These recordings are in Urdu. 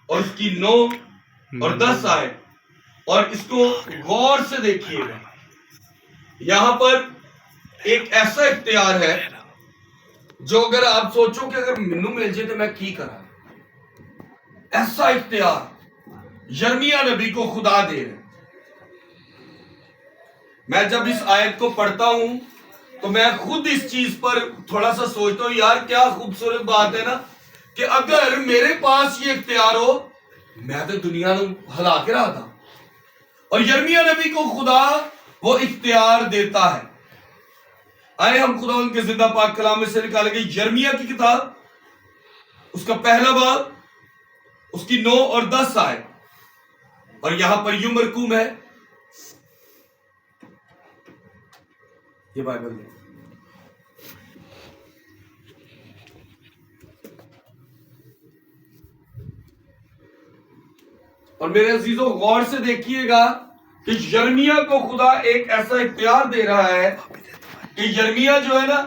اور اس کی 9 اور 10 آئے، اور اس کو غور سے دیکھیے گا۔ یہاں پر ایک ایسا اختیار ہے جو اگر آپ سوچو کہ اگر منو مل جائے تو میں کی کرا، ایسا اختیار یرمیہ نبی کو خدا دے رہے۔ میں جب اس آیت کو پڑھتا ہوں تو میں خود اس چیز پر تھوڑا سا سوچتا ہوں، یار کیا خوبصورت بات ہے نا کہ اگر میرے پاس یہ اختیار ہو، میں تو دنیا کو ہلا کے رہا تھا، اور یرمیہ نبی کو خدا وہ اختیار دیتا ہے۔ آئے ہم خدا ان کے زندہ پاک کلام میں سے نکالیں گے یرمیہ کی کتاب، اس کا پہلا باب، اس کی 9 اور 10 آئے، اور یہاں پر یوں مرقوم ہے، یہ بائبل ہے۔ اور میرے عزیزوں غور سے دیکھیے گا کہ یرمیہ کو خدا ایک ایسا اختیار دے رہا ہے کہ یرمیہ جو ہے نا،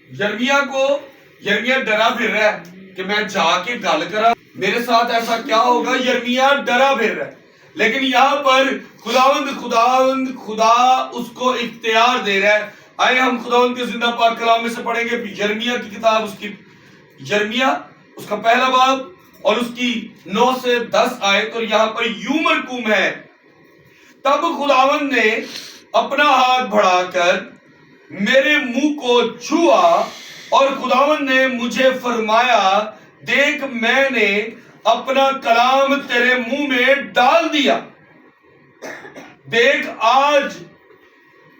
یرمیہ ڈرا پھر رہا ہے کہ میں جا کے گل کرا، میرے ساتھ ایسا کیا ہوگا، یرمیہ ڈرا پھر رہا ہے، لیکن یہاں پر خدا اس کو اختیار دے رہا ہے۔ آئے ہم خداوند کے زندہ پاک کلام میں سے پڑھیں گے یرمیہ کی کتاب، اس کی یرمیہ اس کا پہلا باب اور اس کی 9 سے 10 آیت، اور یہاں پر یوں مرقوم ہے، تب خداوند نے اپنا ہاتھ بڑھا کر میرے منہ کو چھوا، اور خداوند نے مجھے فرمایا، دیکھ میں نے اپنا کلام تیرے منہ میں ڈال دیا، دیکھ آج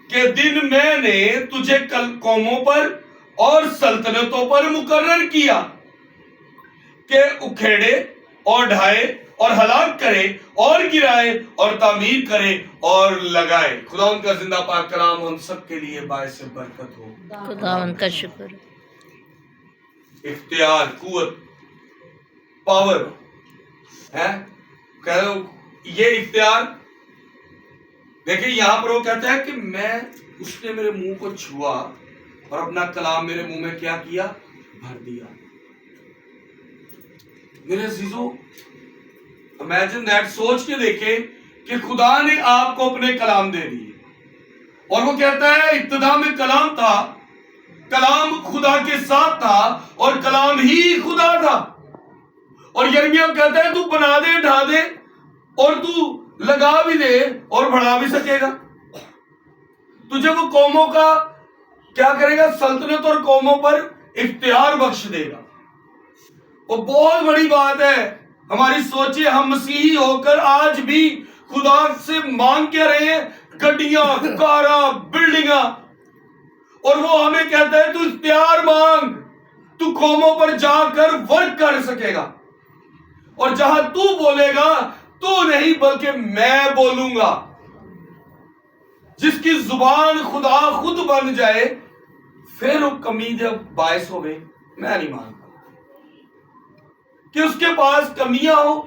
کہ دن میں نے تجھے قوموں پر اور سلطنتوں پر مقرر کیا کہ اکھیڑے اور ڈھائے اور ہلاک کرے اور گرائے اور تعمیر کرے اور لگائے۔ خداوند کا زندہ پاک کلام ہم سب کے لیے باعث برکت ہو۔ خداوند کا شکر۔ اختیار، قوت، پاور ہے، کہہ لو یہ اختیار۔ دیکھیں یہاں پر وہ کہتا ہے کہ اس نے میرے منہ کو چھوا اور اپنا کلام میرے منہ میں کیا کیا، بھر دیا۔ میرے عزیزو امیجن دیٹ، سوچ کے دیکھیں کہ خدا نے آپ کو اپنے کلام دے دیے، اور وہ کہتا ہے ابتدا میں کلام تھا، کلام خدا کے ساتھ تھا اور کلام ہی خدا تھا، اور یرمیہ کہتا ہے تو بنا دے، ڈھا دے، اور تو لگا بھی دے اور بڑھا بھی سکے گا، تجھے وہ قوموں کا کیا کرے گا، سلطنت اور قوموں پر اختیار بخش دے گا۔ وہ بہت بڑی بات ہے۔ ہماری سوچیں، ہم مسیحی ہو کر آج بھی خدا سے مانگ کے رہے ہیں گڈیاں، کاراں، بلڈنگاں، اور وہ ہمیں کہتا ہے تو اختیار مانگ، تو قوموں پر جا کر ورک کر سکے گا، اور جہاں تو بولے گا تو نہیں بلکہ میں بولوں گا۔ جس کی زبان خدا خود بن جائے، پھر وہ کمی جب باعث ہوئے، میں نہیں مانتا کہ اس کے پاس کمیاں ہو،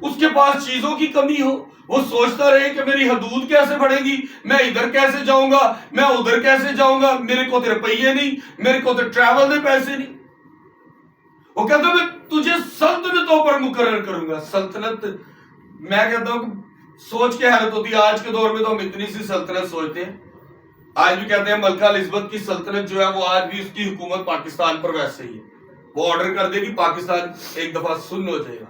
اس کے پاس چیزوں کی کمی ہو، وہ سوچتا رہے کہ میری حدود کیسے بڑھے گی، میں ادھر کیسے جاؤں گا، میں ادھر کیسے جاؤں گا، میرے کو تو روپیے نہیں، میرے کو تو ٹریول دے پیسے نہیں۔ وہ کہتا میں تجھے سلطنتوں پر مقرر کروں گا۔ سلطنت، میں کہتا ہوں کہ سوچ کے حیرت ہوتی ہے، آج کے دور میں تو ہم اتنی سی سلطنت سوچتے ہیں، آج بھی کہتے ہیں ملکہ الزبتھ کی سلطنت جو ہے وہ آج بھی اس کی حکومت پاکستان پر ویسے ہی ہے، وہ آرڈر کر دے گی پاکستان ایک دفعہ سن ہو جائے گا،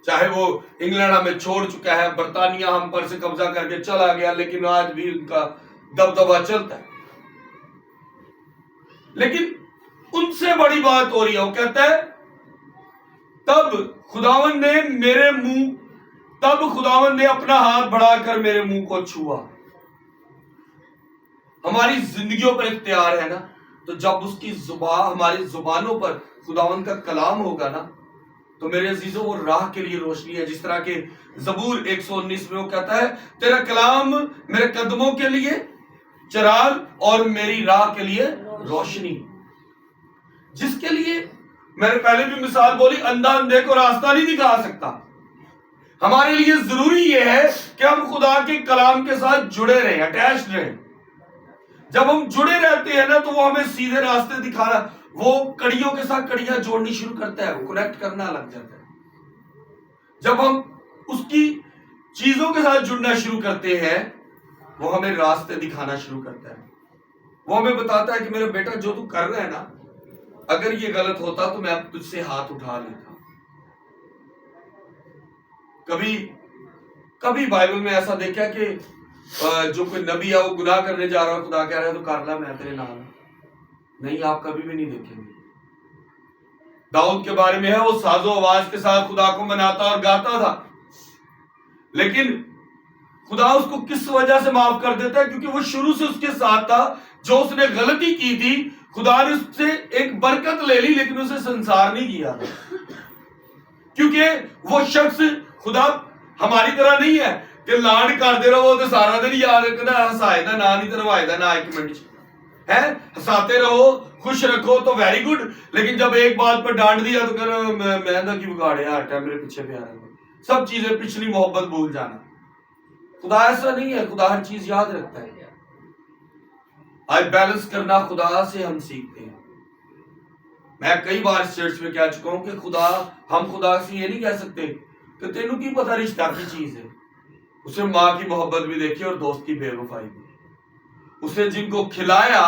چاہے وہ انگلینڈ ہمیں چھوڑ چکا ہے، برطانیہ ہم پر سے قبضہ کر کے چلا گیا، لیکن آج بھی ان کا دبدبہ چلتا ہے۔ لیکن ان سے بڑی بات ہو رہی ہے، وہ کہتا ہے تب خداوند نے اپنا ہاتھ بڑھا کر میرے منہ کو چھوا۔ ہماری زندگیوں پر اختیار ہے نا، تو جب اس کی زبان، ہماری زبانوں پر خداوند کا کلام ہوگا نا، تو میرے عزیزوں وہ راہ کے لیے روشنی ہے۔ جس طرح کہ زبور 119 میں وہ کہتا ہے تیرا کلام میرے قدموں کے لیے چراغ اور میری راہ کے لیے روشنی۔ جس کے لیے میں نے پہلے بھی مثال بولی، اندھا اندھے کو راستہ نہیں دکھا سکتا۔ ہمارے لیے ضروری یہ ہے کہ ہم خدا کے کلام کے ساتھ جڑے رہیں، اٹیچڈ رہیں۔ جب ہم جڑے رہتے ہیں نا تو وہ ہمیں سیدھے راستے دکھانا، وہ کڑیوں کے ساتھ کڑیاں جوڑنی شروع کرتا ہے، وہ کنیکٹ کرنا لگ جاتا ہے۔ جب ہم اس کی چیزوں کے ساتھ جڑنا شروع کرتے ہیں وہ ہمیں راستے دکھانا شروع کرتا ہے، وہ ہمیں بتاتا ہے کہ میرا بیٹا جو تو کر رہا ہے نا، اگر یہ غلط ہوتا تو میں اب تجھ سے ہاتھ اٹھا لیتا۔ کبھی بائبل میں ایسا دیکھا کہ جو کوئی نبی ہے وہ گناہ کرنے جا رہا ہے، خدا کہہ رہا ہے تو کر لا، میں تیرے نام نہیں، آپ کبھی بھی نہیں دیکھیں گے۔ داؤد کے بارے میں ہے، وہ ساز و آواز کے ساتھ خدا کو مناتا اور گاتا تھا، لیکن خدا اس کو کس وجہ سے معاف کر دیتا ہے؟ کیونکہ وہ شروع سے اس کے ساتھ تھا۔ جو اس نے غلطی کی تھی خدا نے اس سے ایک برکت لے لی، لیکن اسے سنسار نہیں کیا، کیونکہ وہ شخص خدا ہماری طرح نہیں ہے کہ لانڈ کر دے رہو تو سارا دن یاد رکھنا، ہسائے دا نہ نہیں تروائے دا نہ، ایک منٹ ہے ہساتے رہو، خوش رکھو تو ویری گڈ، لیکن جب ایک بات پر ڈانٹ دیا تو کہنا میں نہ کی بگاڑے، ہٹا میرے پیچھے پہ آ رہا، سب چیزیں پچھلی محبت بھول جانا۔ خدا ایسا نہیں ہے، خدا ہر چیز یاد رکھتا ہے۔ آج بیلنس کرنا خدا سے ہم سیکھتے ہیں۔ میں کئی بار اس چرچ میں کہہ چکا ہوں کہ ہم خدا سے یہ نہیں کہہ سکتے کہ تینوں کی پتہ رشتہ کی چیز ہے، اسے ماں کی محبت بھی دیکھی اور دوست کی بے وفائی بھی۔ اسے جن کو کھلایا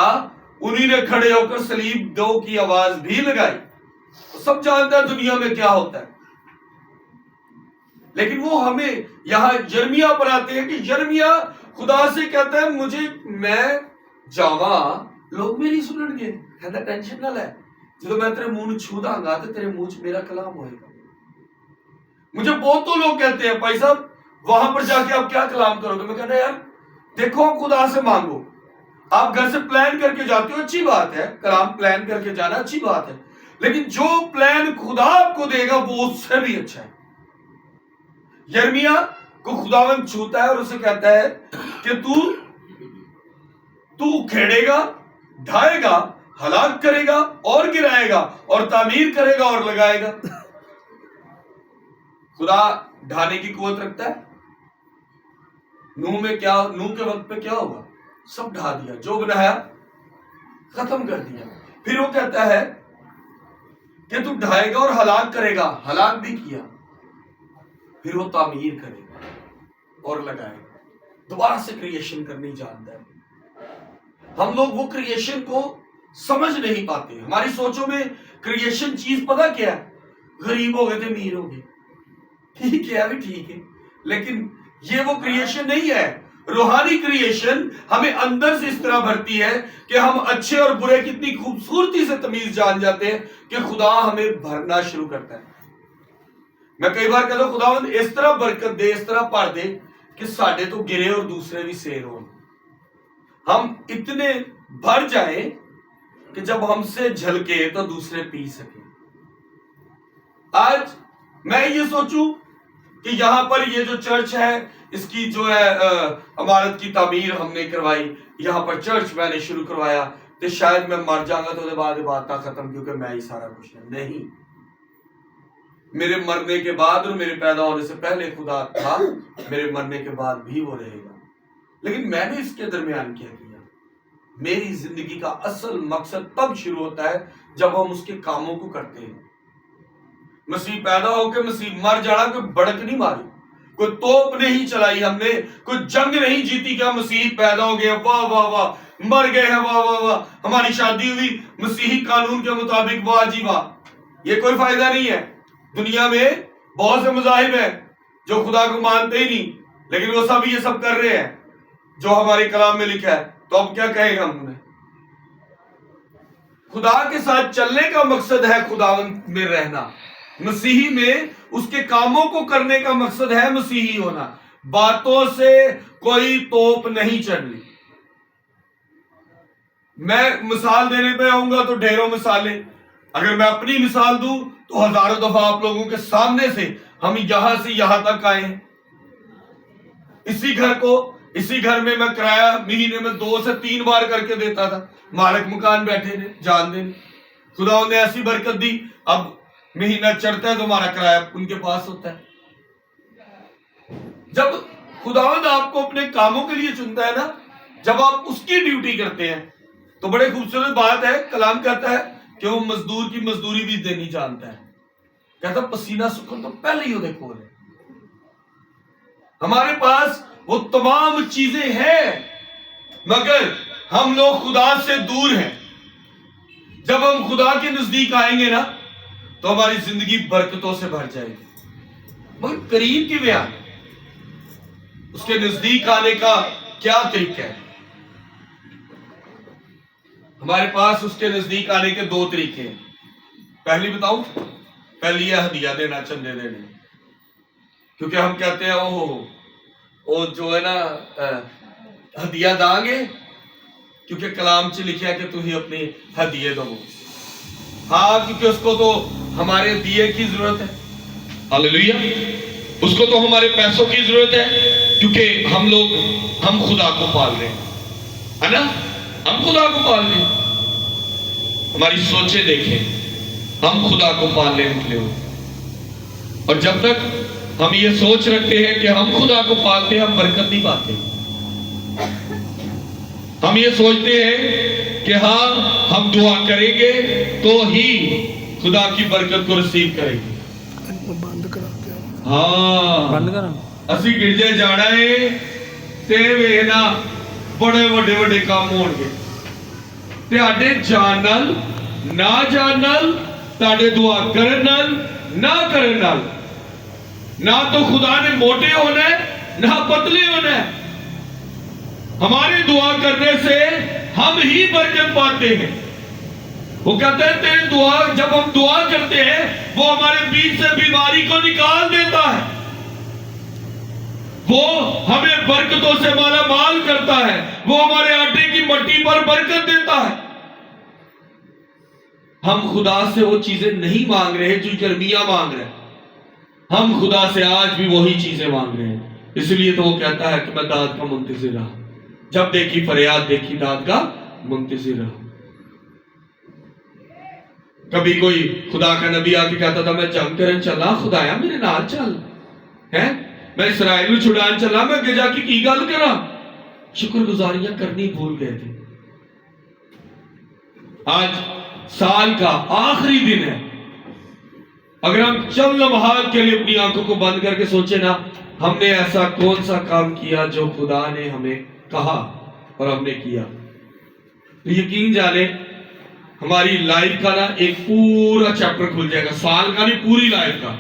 انہی نے کھڑے ہو کر صلیب دو کی آواز بھی لگائی۔ سب جانتا ہے دنیا میں کیا ہوتا ہے، لیکن وہ ہمیں یہاں یرمیہ پر آتے ہیں کہ یرمیہ خدا سے کہتا ہے میں جاواں لوگ میری سنن گے، کہتا ٹینشن نہ لے، جب میں تیرے منہ چھو داں گا تو تیرے منہ چ میرا کلام ہوئے گا۔ مجھے بہت تو لوگ کہتے ہیں بھائی صاحب وہاں پر جا کے آپ کیا کلام کرو گے؟ میں کہتا یار دیکھو خدا سے مانگو، آپ گھر سے پلان کر کے جاتے ہو اچھی بات ہے، کلام پلان کر کے جانا اچھی بات ہے، لیکن جو پلان خدا آپ کو دے گا وہ اس سے بھی اچھا ہے۔ یرمیہ کو خداوند چھوتا ہے اور اسے کہتا ہے کہ تو کھیڑے گا، ڈھائے گا، ہلاک کرے گا اور گرائے گا، اور تعمیر کرے گا اور لگائے گا۔ خدا ڈھانے کی قوت رکھتا ہے۔ نوح کے وقت پہ کیا ہوگا؟ سب ڈھا دیا، جو بنایا ختم کر دیا۔ پھر وہ کہتا ہے کہ تو ڈھائے گا اور ہلاک کرے گا، ہلاک بھی کیا، پھر وہ تعمیر کرے گا اور لگائے گا، دوبارہ سے کریشن کرنی جانتا ہے۔ ہم لوگ وہ کریشن کو سمجھ نہیں پاتے، ہماری سوچوں میں کریشن چیز پتہ کیا ہے؟ غریب ہو گئے تھے امیر ہو گئے، ٹھیک ہے ابھی ٹھیک ہے، لیکن یہ وہ کریشن نہیں ہے۔ روحانی کریشن ہمیں اندر سے اس طرح بھرتی ہے کہ ہم اچھے اور برے کتنی خوبصورتی سے تمیز جان جاتے ہیں کہ خدا ہمیں بھرنا شروع کرتا ہے۔ میں کئی بار کہتا ہوں خداوند اس طرح برکت دے، اس طرح پڑھ دے کہ ساڈے تو گرے اور دوسرے بھی سیر ہوں، ہم اتنے بھر جائیں کہ جب ہم سے جھلکے تو دوسرے پی سکیں۔ آج میں یہ سوچوں کہ یہاں پر یہ جو چرچ ہے اس کی جو ہے عمارت کی تعمیر ہم نے کروائی، یہاں پر چرچ میں نے شروع کروایا تو شاید میں مر جاؤں گا تو اس بعد بات ختم، کیونکہ میں ہی سارا کچھ نہیں۔ میرے مرنے کے بعد اور میرے پیدا ہونے سے پہلے خدا تھا، میرے مرنے کے بعد بھی وہ رہے گا، لیکن میں نے اس کے درمیان کیا کیا؟ میری زندگی کا اصل مقصد تب شروع ہوتا ہے جب ہم اس کے کاموں کو کرتے ہیں۔ مسیح پیدا ہو کے مسیح مر جانا، کوئی بڑک نہیں ماری، کوئی توپ نہیں چلائی ہم نے، کوئی جنگ نہیں جیتی کہ مسیح پیدا ہو گئے واہ واہ واہ، مر گئے ہیں واہ واہ واہ، ہماری شادی ہوئی مسیحی قانون کے مطابق واہ جی واہ۔ یہ کوئی فائدہ نہیں ہے۔ دنیا میں بہت سے مذاہب ہیں جو خدا کو مانتے ہی نہیں، لیکن وہ سب یہ سب کر رہے ہیں جو ہمارے کلام میں لکھا ہے، تو اب کیا کہیں گے ہم انہیں؟ خدا کے ساتھ چلنے کا مقصد ہے خداوند میں رہنا، مسیحی میں اس کے کاموں کو کرنے کا مقصد ہے مسیحی ہونا۔ باتوں سے کوئی توپ نہیں چڑھنی۔ میں مثال دینے پہ آؤں گا تو ڈھیروں مثالیں، اگر میں اپنی مثال دوں تو ہزاروں دفعہ آپ لوگوں کے سامنے سے ہم یہاں سے یہاں تک آئے ہیں۔ اسی گھر میں میں کرایہ مہینے میں 2 سے 3 بار کر کے دیتا تھا، مالک مکان بیٹھے تھے جانتے نہیں، خدا نے ایسی برکت دی، اب مہینہ چڑھتا ہے تو ہمارا کرایہ ان کے پاس ہوتا ہے۔ جب خداوند آپ کو اپنے کاموں کے لیے چنتا ہے نا جب آپ اس کی ڈیوٹی کرتے ہیں تو بڑے خوبصورت بات ہے، کلام کہتا ہے کہ وہ مزدور کی مزدوری بھی دینی جانتا ہے. کہتا پسینہ سکھن تو پہلے ہی وہ کھول ہے. ہمارے پاس وہ تمام چیزیں ہیں، مگر ہم لوگ خدا سے دور ہیں. جب ہم خدا کے نزدیک آئیں گے نا تو ہماری زندگی برکتوں سے بھر جائے گی. مگر قریب کی بیان اس کے نزدیک آنے کا کیا طریقہ ہے؟ ہمارے پاس اس کے نزدیک آنے کے دو طریقے ہیں. پہلی بتاؤں، پہلی ہے ہدیہ دینا، چندے دینے. کیونکہ ہم کہتے ہیں وہ جو ہے نا ہدیہ داں گے، کیونکہ کلام چ لکھا کہ تھی اپنی ہدیے دو. ہاں، کیونکہ اس کو تو ہمارے دیے کی ضرورت ہے. ہاللیلویا. اس کو تو ہمارے پیسوں کی ضرورت ہے، کیونکہ ہم خدا کو پال رہے ہیں، ہے نا؟ ہم خدا کو پال رہے ہیں. ہماری سوچیں دیکھیں، ہم خدا کو پالنے نکلے ہو. اور جب تک ہم یہ سوچ رکھتے ہیں کہ ہم خدا کو پالتے ہیں، ہم برکت نہیں پاتے. ہم یہ سوچتے ہیں کہ ہاں ہم دعا کریں گے تو ہی خدا کی برکت کو رسیو کریں گے. ہاں، اسی گرجے جانا ہے تے وینا بڑے وڈے وڈے کام ہون گے. تہاڈے جان نال نہ جان نال، تہاڈے دعا کرن نال نہ کرن نال، نہ تو خدا نے موٹے ہونا ہے نہ پتلے ہونا ہے. ہماری دعا کرنے سے ہم ہی برکت پاتے ہیں. وہ کہتے ہیں تیرے دعا، جب ہم دعا کرتے ہیں وہ ہمارے بیچ سے بیماری کو نکال دیتا ہے، وہ ہمیں برکتوں سے مالا مال کرتا ہے، وہ ہمارے آٹے کی مٹی پر برکت دیتا ہے. ہم خدا سے وہ چیزیں نہیں مانگ رہے جو یرمیا مانگ رہے ہیں. ہم خدا سے آج بھی وہی چیزیں مانگ رہے ہیں. اس لیے تو وہ کہتا ہے کہ میں داد کا منتظر رہا، جب دیکھی فریاد دیکھی داد کا منتظر رہا. کبھی کوئی خدا کا نبی آ کے کہتا تھا میں جنگ کرن چلا، خدایا میرے نال چل، میں اسرائیل میں چھڑان چلا، میں اگے جا کے کی گل کرا. شکر گزاریاں کرنی بھول گئے تھے. آج سال کا آخری دن ہے. اگر ہم چند لمحات کے لیے اپنی آنکھوں کو بند کر کے سوچے نا، ہم نے ایسا کون سا کام کیا جو خدا نے ہمیں کہا اور ہم نے کیا، تو یقین جانے ہماری لائف کا نا ایک پورا چیپٹر کھل جائے گا. سال کا نہیں، پوری لائف کا.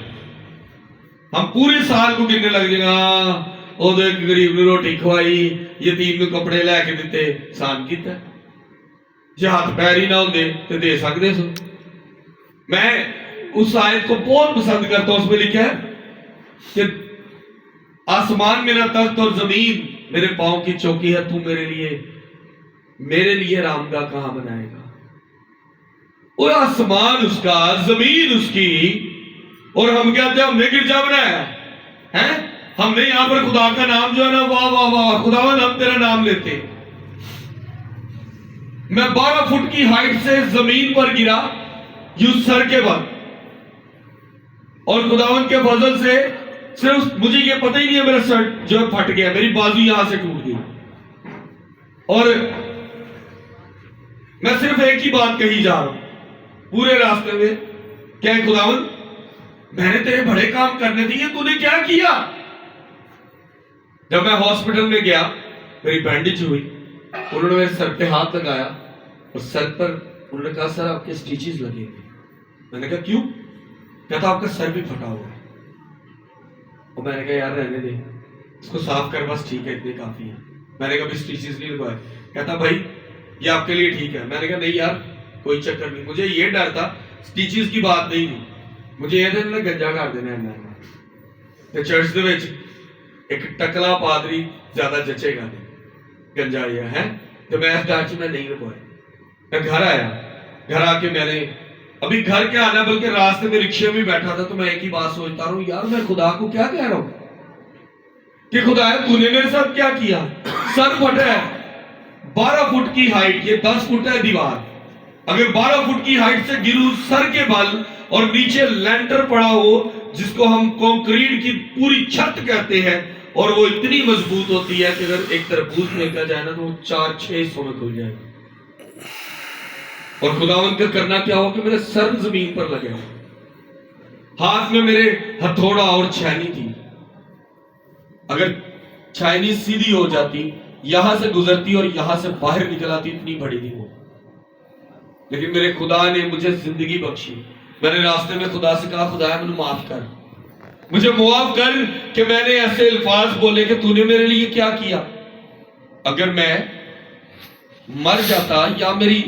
ہم پورے سال کو گننے لگ جائے گا. وہ غریب نے روٹی کھوائی، یتیم نے کپڑے لے کے دیتے، احسان کیتا ہے. جی ہاتھ پیر ہی نہ ہوندے تو دے سکتے سو. میں اس آیت کو بہت پسند کرتا ہوں. اس میں لکھا ہے کہ آسمان میرا تخت اور زمین میرے پاؤں کی چوکی ہے، تو میرے لیے رامگاہ کہاں بنائے گا. وہ آسمان اس کا، زمین اس کی، اور ہم کہتے ہیں ہم نے گرجا بنایا ہے. ہم نے یہاں پر خدا کا نام جو ہے نا، واہ واہ واہ خداوند ہم تیرا نام لیتے. میں 12 فٹ کی ہائٹ سے زمین پر گرا یوں سر کے بل، اور خداوند کے فضل سے صرف مجھے یہ پتہ ہی نہیں ہے میرا سر جو پھٹ گیا، میری بازو یہاں سے ٹوٹ گئی. اور میں صرف ایک ہی بات کہی جا رہا ہوں پورے راستے میں، کیا خداوند میں نے تیرے بڑے کام کرنے دیے، تو نے کیا کیا. جب میں ہاسپٹل میں گیا، میری بینڈیج ہوئی، انہوں نے میرے سر پہ ہاتھ لگایا اور سر پر انہوں نے کہا سر آپ کے سٹیچز لگے ہیں. میں نے کہا کیوں؟ کہتا آپ کا سر بھی پھٹا ہوا ہے. اور میں نے کہا یار رہنے دے، اس کو صاف کر، بس ٹھیک ہے اتنے کافی ہے. میں نے کہا بھی سٹیچز نہیں لگوائے. کہتا بھائی یہ آپ کے لیے ٹھیک ہے. میں نے کہا نہیں یار کوئی چکر نہیں، مجھے یہ ڈر تھا، سٹیچز کی بات نہیں تھی، مجھے یہ تھا کہ گنجا کر دینا ہے. چرچ دے وچ ایک ٹکلا پادری زیادہ جچے گا نہیں، گنجا یہ ہے. تو میں اس ڈر میں نہیں لگوائے. میں گھر آیا، گھر آ کے میں نے ابھی گھر کیا آنا بلکہ راستے میں رکشے میں بیٹھا تھا، تو میں ایک ہی بات سوچتا رہا ہوں یار میں خدا کو کیا کہہ رہا ہوں کہ خدا تو نے میرے ساتھ کیا کیا. سر پھٹا ہے، 12 فٹ کی ہائٹ، یہ 10 فٹ ہے دیوار. اگر 12 فٹ کی ہائٹ سے گروں سر کے بل اور نیچے لینٹر پڑا ہو جس کو ہم کنکریٹ کی پوری چھت کہتے ہیں، اور وہ اتنی مضبوط ہوتی ہے کہ اگر ایک تربوز پھینکا جائے نا تو وہ 4-6 حصوں میں کھل جائے گا. اور خداوند کا کرنا کیا ہو کہ میرے سر زمین پر لگے, ہاتھ میں میرے ہتھوڑا اور چھینی تھی. اگر چھینی سیدھی ہو جاتی, یہاں سے گزرتی اور یہاں سے باہر نکل آتی, اتنی بڑی تھی وہ. لیکن میرے خدا نے مجھے زندگی بخشی. میں نے راستے میں خدا سے کہا, خدایا مجھے معاف کر, مجھے معاف کر کہ میں نے ایسے الفاظ بولے کہ تو نے میرے لیے کیا کیا. اگر میں مر جاتا یا میری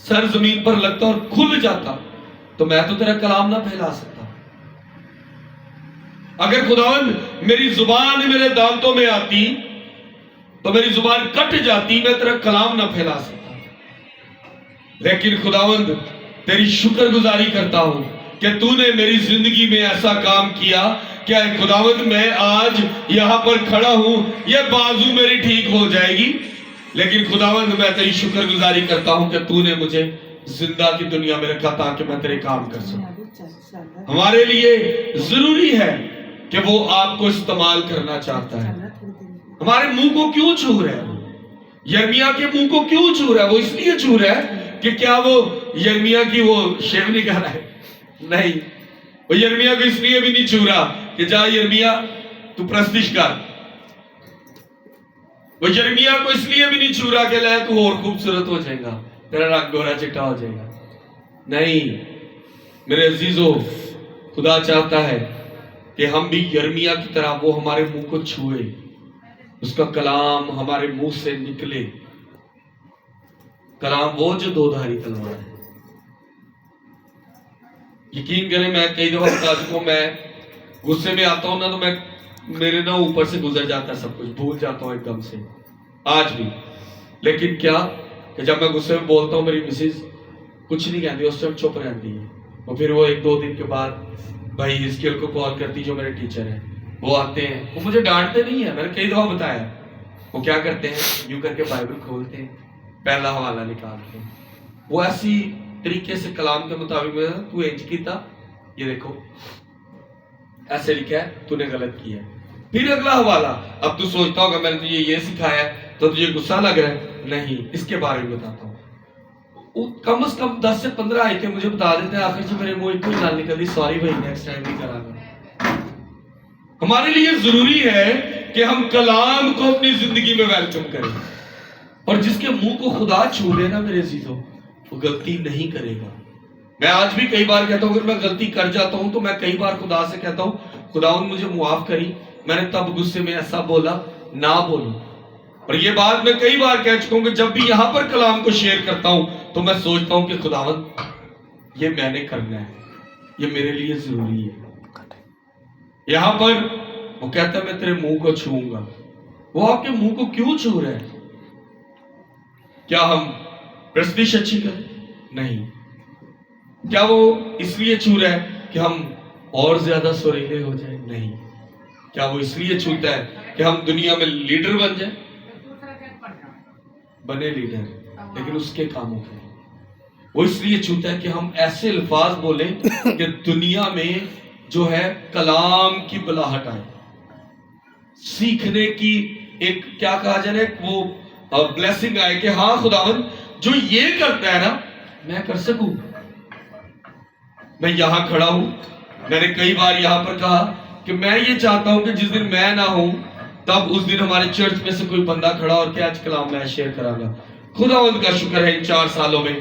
سر زمین پر لگتا اور کھل جاتا تو میں تو تیرا کلام نہ پھیلا سکتا. اگر خداوند میری زبان میرے دانتوں میں آتی تو میری زبان کٹ جاتی, میں تیرا کلام نہ پھیلا سکتا. لیکن خداوند تیری شکر گزاری کرتا ہوں کہ تو نے میری زندگی میں ایسا کام کیا کہ اے خداوند میں آج یہاں پر کھڑا ہوں, یہ بازو میری ٹھیک ہو جائے گی, لیکن خداوند میں تیری شکر گزاری کرتا ہوں کہ تو نے مجھے زندہ کی دنیا میں رکھا تاکہ میں تیرے کام کر سکوں. ہمارے لیے ضروری ہے کہ وہ آپ کو استعمال کرنا چاہتا ہے. ہمارے منہ کو کیوں چھو رہا ہے؟ یرمیا کے منہ کو کیوں چھو رہا ہے؟ وہ اس لیے چھو رہا ہے کہ کیا وہ یرمیا کی وہ شیو نہیں کر رہا ہے؟ نہیں, وہ یرمیا کو اس لیے بھی نہیں چھو رہا کہ جا یرمیا تو پرستش کر. وہ یرمیا کو اس لیے بھی نہیں چھو رہا کہ لے تو اور خوبصورت ہو جائے گا, تیرا رنگ گورا چٹا ہو جائے گا. نہیں میرے عزیزو, خدا چاہتا ہے کہ ہم بھی یرمیا کی طرح وہ ہمارے منہ کو چھوئے, اس کا کلام ہمارے منہ سے نکلے. کلام وہ جو دو دھاری تلوار ہے. یقین کریں میں کئی دفعہ بتا چکا ہوں, میں غصے میں آتا ہوں نا تو میں میرے نا اوپر سے گزر جاتا ہے سب کچھ, بھول جاتا ہوں ایک دم سے, آج بھی. لیکن کیا کہ جب میں غصے میں بولتا ہوں میری مسز کچھ نہیں کہتی, اس ٹائم چپ رہتی ہے. اور پھر وہ 1-2 دن کے بعد بھائی اسکیل کو کال کرتی جو میرے ٹیچر ہیں, وہ آتے ہیں, وہ مجھے ڈانٹتے نہیں ہیں, میں نے کئی دفعہ بتایا. وہ کیا کرتے ہیں, یوں کر کے بائبل کھولتے ہیں, پہلا حوالہ نکالتے ہیں, وہ ایسی طریقے سے کلام کے مطابق تو انج کیتا, یہ دیکھو ایسے لکھا ہے, تو نے غلط کیا. پھر اگلا حوالہ, اب تو سوچتا ہوگا میں نے تجھے یہ سکھایا ہے تو تجھے غصہ لگ رہا ہے. نہیں, اس کے بارے میں بتاتا ہوں. کم از کم 10 سے 15 آیتیں مجھے بتا دیتے ہیں, آخر سے میرے منہ اتنی نال نکلتی, سوری بھائی نیکسٹ ٹائم نہیں کرا گا. ہمارے لیے ضروری ہے کہ ہم کلام کو اپنی زندگی میں ویلکم کریں, اور جس کے منہ کو خدا چھو لے نا میرے عزیزوں, وہ غلطی نہیں کرے گا. میں آج بھی کئی بار کہتا ہوں اگر میں غلطی کر جاتا ہوں تو میں کئی بار خدا سے کہتا ہوں خداوند مجھے معاف کری, میں نے تب غصے میں ایسا بولا, نہ بولوں. اور یہ بات میں کئی بار کہہ چکا ہوں کہ جب بھی یہاں پر کلام کو شیئر کرتا ہوں تو میں سوچتا ہوں کہ خداوند یہ میں نے کرنا ہے, یہ میرے لیے ضروری ہے. یہاں پر وہ کہتا ہے میں تیرے منہ کو چھوؤں گا. وہ آپ کے منہ کو کیوں چھو رہے ہیں؟ کیا ہم پرستش اچھی کریں؟ نہیں. کیا وہ اس لیے چھو رہا ہے کہ ہم اور زیادہ سریلے ہو جائیں؟ نہیں. کیا وہ اس لیے چھوتا ہے کہ ہم دنیا میں لیڈر بن جائیں؟ بنے لیڈر, لیکن اس کے کاموں کے. وہ اس لیے چھوتا ہے کہ ہم ایسے الفاظ بولیں کہ دنیا میں جو ہے کلام کی بلاہٹ آئے, سیکھنے کی ایک کیا کہا جائے وہ بلیسنگ آئے کہ ہاں خداوند جو یہ کرتا ہے نا میں کر سکوں. میں یہاں کھڑا ہوں, میں نے کئی بار یہاں پر کہا کہ میں یہ چاہتا ہوں کہ جس دن میں نہ ہوں تب اس دن ہمارے چرچ میں سے کوئی بندہ کھڑا اور کہ آج کلام میں شیئر کرا گا. خداوند کا شکر ہے ان 4 سالوں میں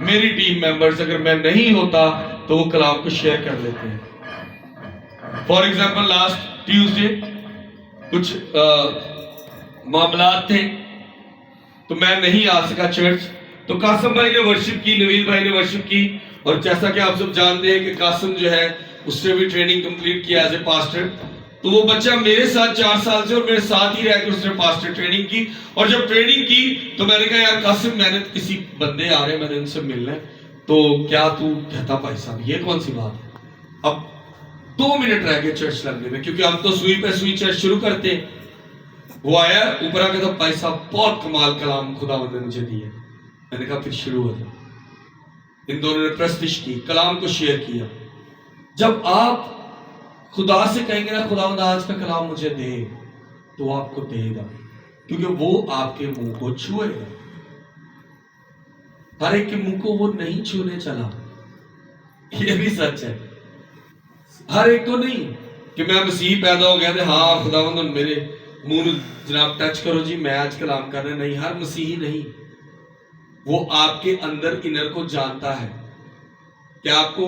میری ٹیم میمبرز اگر میں نہیں ہوتا تو وہ کلام کو شیئر کر لیتے ہیں. فار ایگزامپل لاسٹ ٹیوزڈے کچھ معاملات تھے تو میں نہیں آ سکا چرچ, تو قاسم بھائی نے ورشپ کی, نوید بھائی نے ورشپ کی, اور جیسا کہ آپ سب جانتے ہیں کہ قاسم جو ہے اس نے بھی ٹریننگ کمپلیٹ کیا ایز اے پاسٹر. تو وہ بچہ میرے ساتھ 4 سال سے اور میرے ساتھ ہی رہ کے اس نے پاسٹر ٹریننگ کی. اور جب ٹریننگ کی تو میں نے کہا یار قاسم میں نے کسی بندے آ رہے ہیں, میں نے ان سے ملنا ہے, تو کیا تو کہتا بھائی صاحب یہ کون سی بات ہے. اب 2 منٹ رہ گئے چرچ لگنے میں, کیونکہ ہم تو سوئی پہ سوئی چرچ شروع کرتے. وہ آیا اوپر آ کے تو بھائی صاحب بہت کمال کلام خداوند نے مجھے دیا. میں نے کہا پھر شروع ہو جائے. ان دونوں نے پرستش کی, کلام کو شیئر کیا. جب آپ خدا سے کہیں گے نا خداوند آج کا کلام مجھے دے, تو آپ کو دے گا، کیونکہ وہ آپ کے منہ کو چھوئے گا۔ ہر ایک کے منہ کو وہ نہیں چھونے چلا، یہ بھی سچ ہے۔ ہر ایک کو نہیں کہ میں مسیح پیدا ہو گیا تھے، ہاں خداوند میرے منہ جناب ٹچ کرو جی میں آج کلام کر رہا، نہیں، ہر مسیحی نہیں۔ وہ آپ کے اندر انر کو جانتا ہے کہ آپ کو،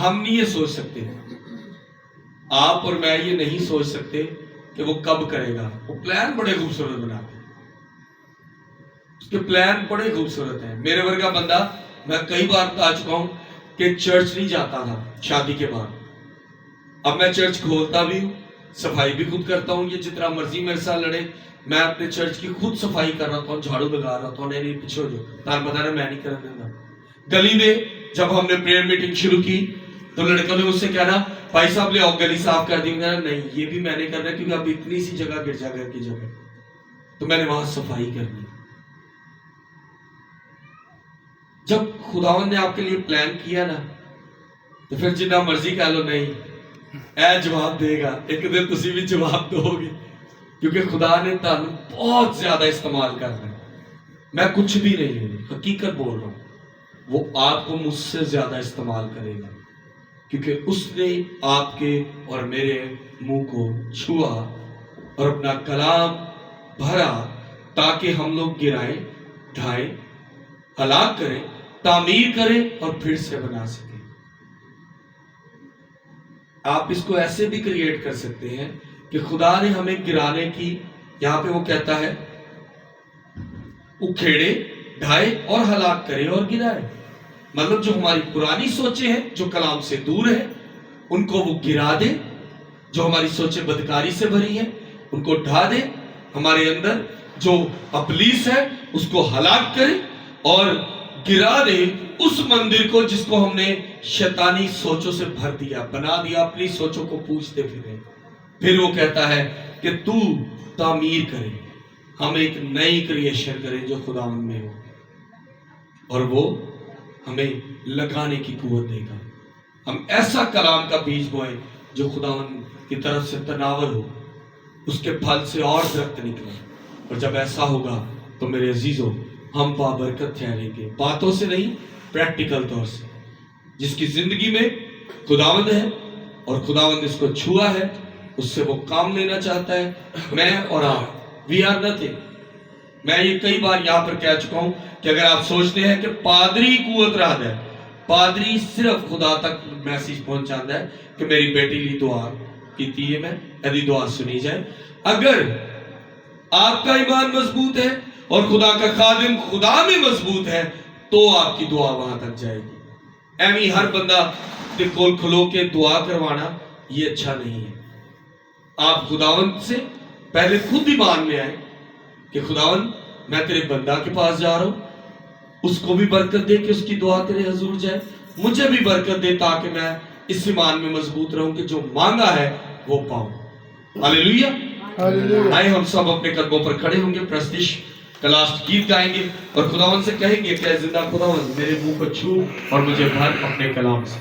ہم نہیں یہ سوچ سکتے، آپ اور میں یہ نہیں سوچ سکتے کہ وہ کب کرے گا۔ وہ پلان بڑے خوبصورت بناتے ہیں، اس کے پلان بڑے خوبصورت ہیں۔ میرے ورگا بندہ، میں کئی بار بتا چکا ہوں کہ چرچ نہیں جاتا تھا شادی کے بعد، اب میں چرچ کھولتا بھی ہوں، صفائی بھی خود کرتا ہوں، یہ جتنا مرضی میرے ساتھ لڑے، میں اپنے چرچ کی خود صفائی کر رہا ہوں، جھاڑو لگا رہا ہوں، نہیں پیچھے ہو جاؤ، تار بتا رہا میں نہیں کرنے دینا۔ گلی میں جب ہم نے پریئر میٹنگ شروع کی تو لڑکوں نے مجھ سے کہنا بھائی صاحب لے آؤ گلی صاف کر دی، میں کہا نہیں یہ بھی میں نے کرنا کیونکہ اب اتنی سی جگہ گرجا گھر کی جگہ تو میں نے وہاں صفائی کرنی۔ جب خداوند نے آپ کے لیے پلان کیا نا تو پھر جتنا مرضی کہہ لو نہیں اے جواب دے گا، ایک دن تسی بھی جواب دو گے، کیونکہ خدا نے تعلق بہت زیادہ استعمال کرنا ہے۔ میں کچھ بھی نہیں ہوں، حقیقت بول رہا ہوں، وہ آپ کو مجھ سے زیادہ استعمال کرے گا، کیونکہ اس نے آپ کے اور میرے منہ کو چھوا اور اپنا کلام بھرا تاکہ ہم لوگ گرائیں، ڈھائیں، ہلاک کریں، تعمیر کریں اور پھر سے بنا سکیں۔ آپ اس کو ایسے بھی کریٹ کر سکتے ہیں کہ خدا نے ہمیں گرانے کی، یہاں پہ وہ کہتا ہے اکھیڑے، ڈھائے اور ہلاک کرے اور گرائے، مطلب جو ہماری پرانی سوچیں ہیں جو کلام سے دور ہیں ان کو وہ گرا دے، جو ہماری سوچیں بدکاری سے بھری ہیں ان کو ڈھا دے، ہمارے اندر جو ابلیس ہے اس کو ہلاک کرے اور گرا دے اس مندر کو جس کو ہم نے شیطانی سوچوں سے بھر دیا، بنا دیا، اپنی سوچوں کو پوچھتے پھرے۔ پھر وہ کہتا ہے کہ تو تعمیر کرے، ہم ایک نئی کریشن کریں جو خداوند میں ہو، اور وہ ہمیں لگانے کی قوت دے گا۔ ہم ایسا کلام کا بیج بوئیں جو خداوند کی طرف سے تناور ہو، اس کے پھل سے اور درخت نکلے، اور جب ایسا ہوگا تو میرے عزیزوں ہم بابرکت ٹھہریں گے، باتوں سے نہیں، پریکٹیکل طور سے۔ جس کی زندگی میں خداوند ہے اور خداوند اس کو چھوا ہے، اس سے وہ کام لینا چاہتا ہے۔ میں اور آپ وی آر نتھنگ۔ میں یہ کئی بار یہاں پر کہہ چکا ہوں کہ اگر آپ سوچتے ہیں کہ پادری قوت رہا ہے، پادری صرف خدا تک میسیج پہنچاتا ہے کہ میری بیٹی لی دعا کیتی ہے، میں ادھی دعا سنی جائے۔ اگر آپ کا ایمان مضبوط ہے اور خدا کا خادم خدا میں مضبوط ہے تو آپ کی دعا وہاں تک جائے گی۔ ایمی ہر بندہ کھول کھلو کے دعا کروانا یہ اچھا نہیں ہے۔ آپ خداوند سے پہلے خود ایمان میں آئے کہ خداوند میں تیرے بندہ کے پاس جا رہا ہوں، اس کو بھی برکت دے کہ اس کی دعا تیرے حضور جائے، مجھے بھی برکت دے تاکہ میں اس ایمان میں مضبوط رہوں کہ جو مانگا ہے وہ پاؤں۔ ہاللیلویہ۔ آئے ہم سب اپنے قدموں پر کھڑے ہوں گے، پرستش کا لاسٹ گیت گائیں گے اور خداوند سے کہیں گے کہ اے زندہ خداوند میرے منہ کو چھو اور مجھے بھر اپنے کلام سے۔